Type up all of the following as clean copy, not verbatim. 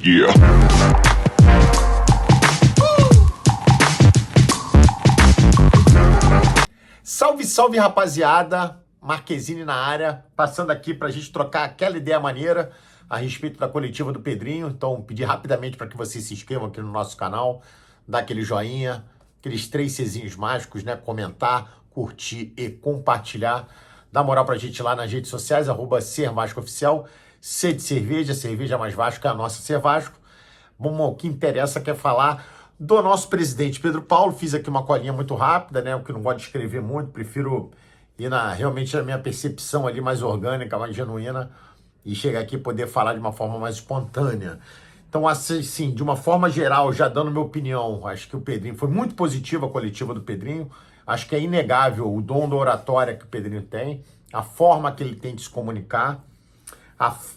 Yeah. Salve, salve, rapaziada. Marquezine na área, passando aqui para a gente trocar aquela ideia maneira a respeito da coletiva do Pedrinho. Então, pedir rapidamente para que vocês se inscrevam aqui no nosso canal, dar aquele joinha, aqueles 3 Czinhos mágicos, né? Comentar, curtir e compartilhar. Dá moral pra gente lá nas redes sociais, @SerVascoOficial. C de cerveja, cerveja mais Vasco é a nossa Ser Vasco. Bom, o que interessa é falar do nosso presidente Pedro Paulo. Fiz aqui uma colinha muito rápida, né? O que não gosto de escrever muito, prefiro ir realmente na minha percepção ali mais orgânica, mais genuína, e chegar aqui e poder falar de uma forma mais espontânea. Então, assim, de uma forma geral, já dando minha opinião, acho que o Pedrinho foi muito positiva a coletiva do Pedrinho. Acho que é inegável o dom da oratória que o Pedrinho tem, a forma que ele tem de se comunicar,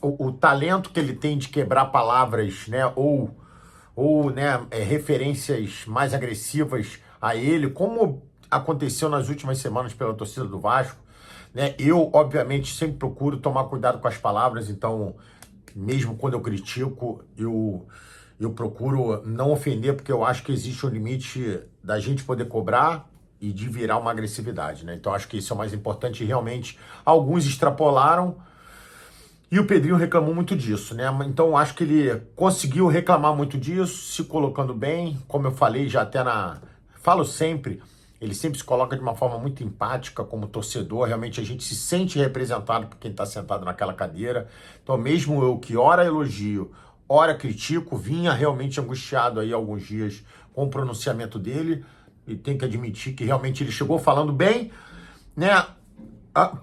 o talento que ele tem de quebrar palavras, né, ou referências mais agressivas a ele, como aconteceu nas últimas semanas pela torcida do Vasco, né? Eu, obviamente, sempre procuro tomar cuidado com as palavras, então, mesmo quando eu critico, eu procuro não ofender, porque eu acho que existe um limite da gente poder cobrar e de virar uma agressividade, né? Então, acho que isso é o mais importante. E realmente, alguns extrapolaram e o Pedrinho reclamou muito disso, né? Então, acho que ele conseguiu reclamar muito disso, se colocando bem. Como eu falei já até falo sempre, ele sempre se coloca de uma forma muito empática como torcedor. Realmente a gente se sente representado por quem está sentado naquela cadeira. Então, mesmo eu que ora elogio, ora critico, vinha realmente angustiado aí alguns dias com o pronunciamento dele. E tem que admitir que realmente ele chegou falando bem, né?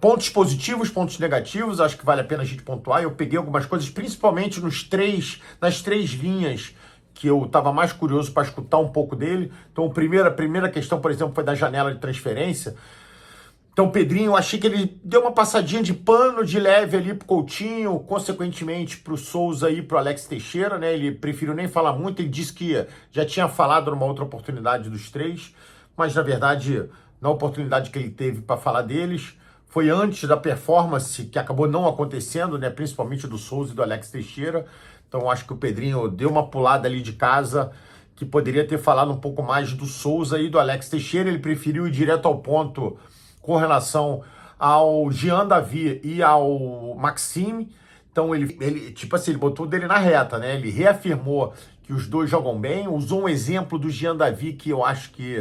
Pontos positivos, pontos negativos, acho que vale a pena a gente pontuar. Eu peguei algumas coisas, principalmente nas 3 linhas que eu estava mais curioso para escutar um pouco dele. Então, a primeira questão, por exemplo, foi da janela de transferência. Então, o Pedrinho, eu achei que ele deu uma passadinha de pano de leve ali pro Coutinho, consequentemente pro Souza e pro Alex Teixeira, né? Ele preferiu nem falar muito, ele disse que já tinha falado numa outra oportunidade dos 3, mas na verdade, na oportunidade que ele teve para falar deles, foi antes da performance que acabou não acontecendo, né? Principalmente do Souza e do Alex Teixeira. Então, acho que o Pedrinho deu uma pulada ali de casa, que poderia ter falado um pouco mais do Souza e do Alex Teixeira. Ele preferiu ir direto ao ponto com relação ao Jean Davi e ao Maxime. Então, ele tipo assim, ele botou dele na reta, né? Ele reafirmou que os dois jogam bem, usou um exemplo do Jean Davi que eu acho que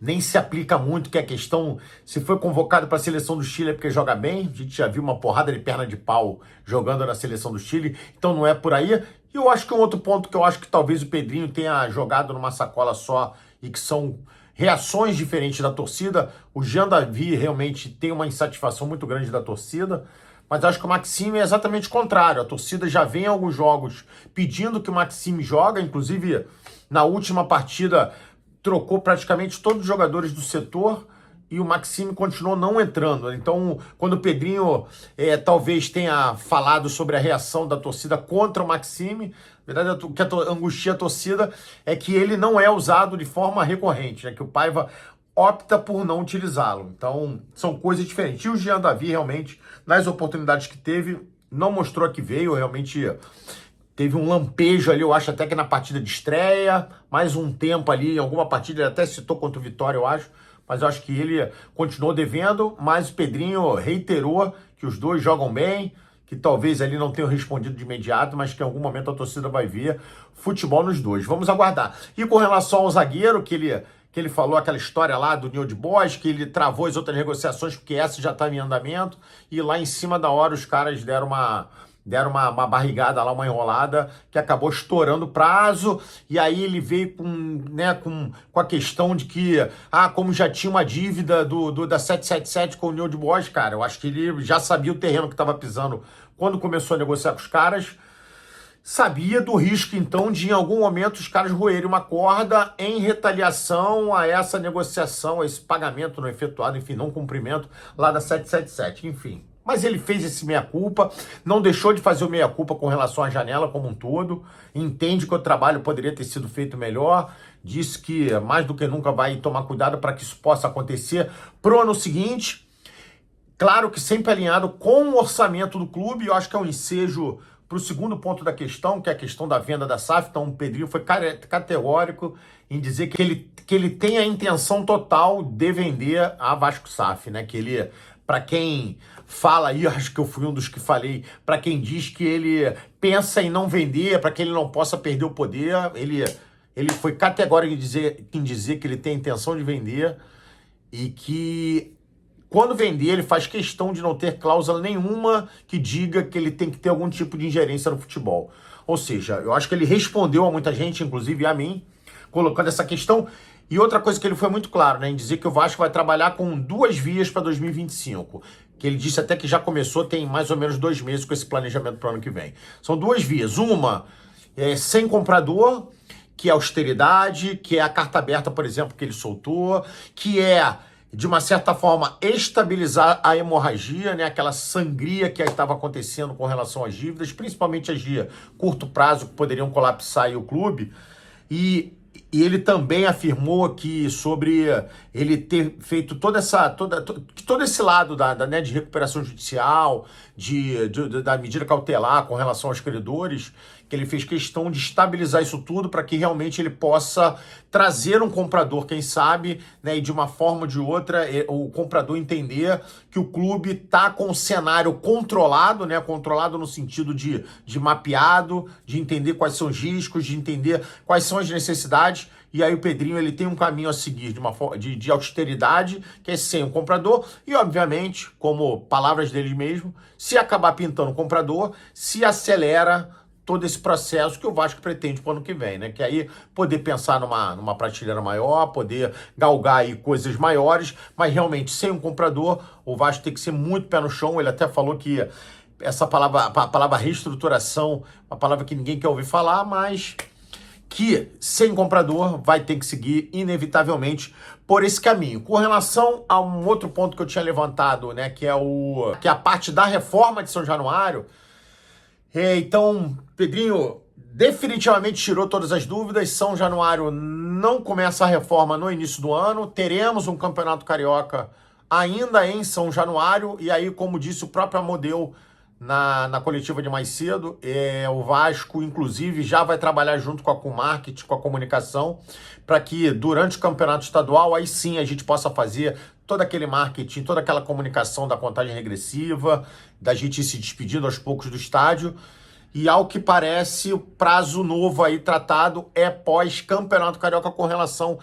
nem se aplica muito, que é a questão, se foi convocado para a seleção do Chile é porque joga bem. A gente já viu uma porrada de perna de pau jogando na seleção do Chile, então não é por aí. E eu acho que um outro ponto que eu acho que talvez o Pedrinho tenha jogado numa sacola só e que são reações diferentes da torcida. O Jean Davi realmente tem uma insatisfação muito grande da torcida, mas acho que o Maxime é exatamente o contrário. A torcida já vem em alguns jogos pedindo que o Maxime joga, inclusive na última partida trocou praticamente todos os jogadores do setor e o Maxime continuou não entrando. Então, quando o Pedrinho talvez tenha falado sobre a reação da torcida contra o Maxime, na verdade, o que angustia a torcida é que ele não é usado de forma recorrente, né? Que o Paiva opta por não utilizá-lo. Então, são coisas diferentes. E o Jean Davi, realmente, nas oportunidades que teve, não mostrou que veio, realmente teve um lampejo ali, eu acho até que na partida de estreia, mais um tempo ali, em alguma partida, ele até citou contra o Vitória, eu acho, mas eu acho que ele continuou devendo, mas o Pedrinho reiterou que os dois jogam bem, que talvez ali não tenham respondido de imediato, mas que em algum momento a torcida vai ver futebol nos dois. Vamos aguardar. E com relação ao zagueiro, que ele falou aquela história lá do Nil de Boas, que ele travou as outras negociações, porque essa já estava em andamento, e lá em cima da hora os caras deram uma barrigada lá, uma enrolada, que acabou estourando o prazo, e aí ele veio com a questão de que, como já tinha uma dívida da 777 com o Nil de Boas, cara, eu acho que ele já sabia o terreno que estava pisando quando começou a negociar com os caras, sabia do risco, então, de em algum momento os caras roerem uma corda em retaliação a essa negociação, a esse pagamento não efetuado, enfim, não cumprimento lá da 777, enfim. Mas ele fez esse meia-culpa, não deixou de fazer o meia-culpa com relação à janela como um todo, entende que o trabalho poderia ter sido feito melhor, disse que mais do que nunca vai tomar cuidado para que isso possa acontecer pro ano seguinte. Claro que sempre alinhado com o orçamento do clube, eu acho que é um ensejo para o segundo ponto da questão, que é a questão da venda da SAF. Então o Pedrinho foi categórico em dizer que ele tem a intenção total de vender a Vasco SAF, né? Que ele, para quem fala aí, acho que eu fui um dos que falei, para quem diz que ele pensa em não vender, para que ele não possa perder o poder, ele foi categórico em dizer que ele tem a intenção de vender e que quando vender ele faz questão de não ter cláusula nenhuma que diga que ele tem que ter algum tipo de ingerência no futebol. Ou seja, eu acho que ele respondeu a muita gente, inclusive a mim, colocando essa questão. E outra coisa que ele foi muito claro, né, em dizer que o Vasco vai trabalhar com 2 vias para 2025. Que ele disse até que já começou, tem mais ou menos 2 meses com esse planejamento para o ano que vem. São 2 vias. Uma é sem comprador, que é austeridade, que é a carta aberta, por exemplo, que ele soltou, que é, de uma certa forma, estabilizar a hemorragia, né? Aquela sangria que estava acontecendo com relação às dívidas, principalmente as de curto prazo, que poderiam colapsar aí o clube. E ele também afirmou que sobre ele ter feito todo esse lado né, de recuperação judicial, da medida cautelar com relação aos credores, que ele fez questão de estabilizar isso tudo para que realmente ele possa trazer um comprador, quem sabe, né, e de uma forma ou de outra, o comprador entender que o clube está com o cenário controlado, né, controlado no sentido de mapeado, de entender quais são os riscos, de entender quais são as necessidades. E aí o Pedrinho ele tem um caminho a seguir de austeridade, que é sem o comprador, e obviamente, como palavras dele mesmo, se acabar pintando o comprador, se acelera todo esse processo que o Vasco pretende para o ano que vem, né? Que aí poder pensar numa prateleira maior, poder galgar aí coisas maiores, mas realmente sem um comprador, o Vasco tem que ser muito pé no chão. Ele até falou que essa palavra, a palavra reestruturação, uma palavra que ninguém quer ouvir falar, mas que sem comprador vai ter que seguir inevitavelmente por esse caminho. Com relação a um outro ponto que eu tinha levantado, né, que é a parte da reforma de São Januário, então Pedrinho definitivamente tirou todas as dúvidas. São Januário não começa a reforma no início do ano, teremos um campeonato carioca ainda em São Januário, e aí, como disse o próprio Amodeu na coletiva de mais cedo, o Vasco, inclusive, já vai trabalhar junto com a Comarket, com a comunicação, para que durante o campeonato estadual, aí sim a gente possa fazer todo aquele marketing, toda aquela comunicação da contagem regressiva, da gente ir se despedindo aos poucos do estádio. E ao que parece, o prazo novo aí tratado é pós-campeonato carioca com relação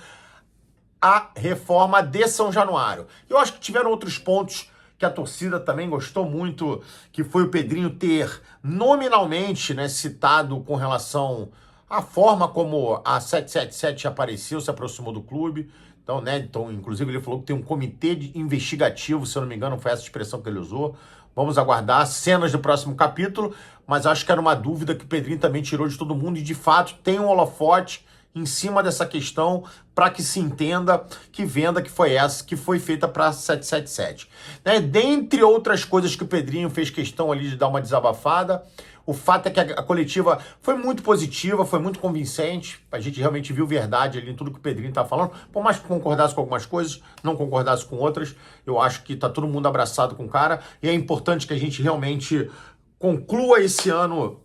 à reforma de São Januário. Eu acho que tiveram outros pontos que a torcida também gostou muito, que foi o Pedrinho ter nominalmente, né, citado com relação à forma como a 777 apareceu, se aproximou do clube. Então, né, inclusive ele falou que tem um comitê investigativo, se eu não me engano, foi essa expressão que ele usou. Vamos aguardar cenas do próximo capítulo, mas acho que era uma dúvida que o Pedrinho também tirou de todo mundo, e de fato tem um holofote em cima dessa questão para que se entenda que venda que foi essa que foi feita para 777. Né? Dentre outras coisas que o Pedrinho fez questão ali de dar uma desabafada, o fato é que a coletiva foi muito positiva, foi muito convincente, a gente realmente viu verdade ali em tudo que o Pedrinho está falando, por mais que concordasse com algumas coisas, não concordasse com outras, eu acho que está todo mundo abraçado com o cara, e é importante que a gente realmente conclua esse ano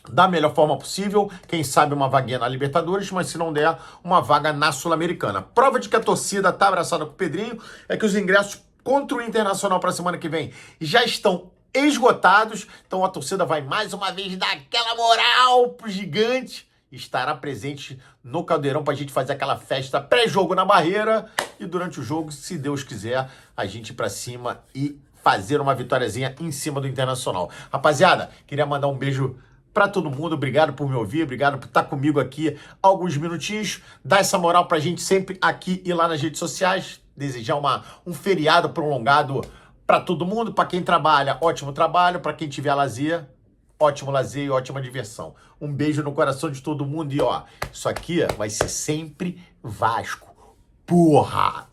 da melhor forma possível, quem sabe uma vaguinha na Libertadores, mas se não der, uma vaga na Sul-Americana. Prova de que a torcida tá abraçada com o Pedrinho é que os ingressos contra o Internacional para a semana que vem já estão esgotados, então a torcida vai mais uma vez dar aquela moral pro gigante, estará presente no Caldeirão pra gente fazer aquela festa pré-jogo na Barreira, e durante o jogo, se Deus quiser, a gente ir pra cima e fazer uma vitóriazinha em cima do Internacional. Rapaziada, queria mandar um beijo para todo mundo, obrigado por me ouvir, obrigado por estar comigo aqui alguns minutinhos, dar essa moral pra gente sempre aqui e lá nas redes sociais, desejar um feriado prolongado para todo mundo, para quem trabalha, ótimo trabalho, para quem tiver lazer, ótimo lazer e ótima diversão. Um beijo no coração de todo mundo e ó, isso aqui vai ser sempre Vasco. Porra!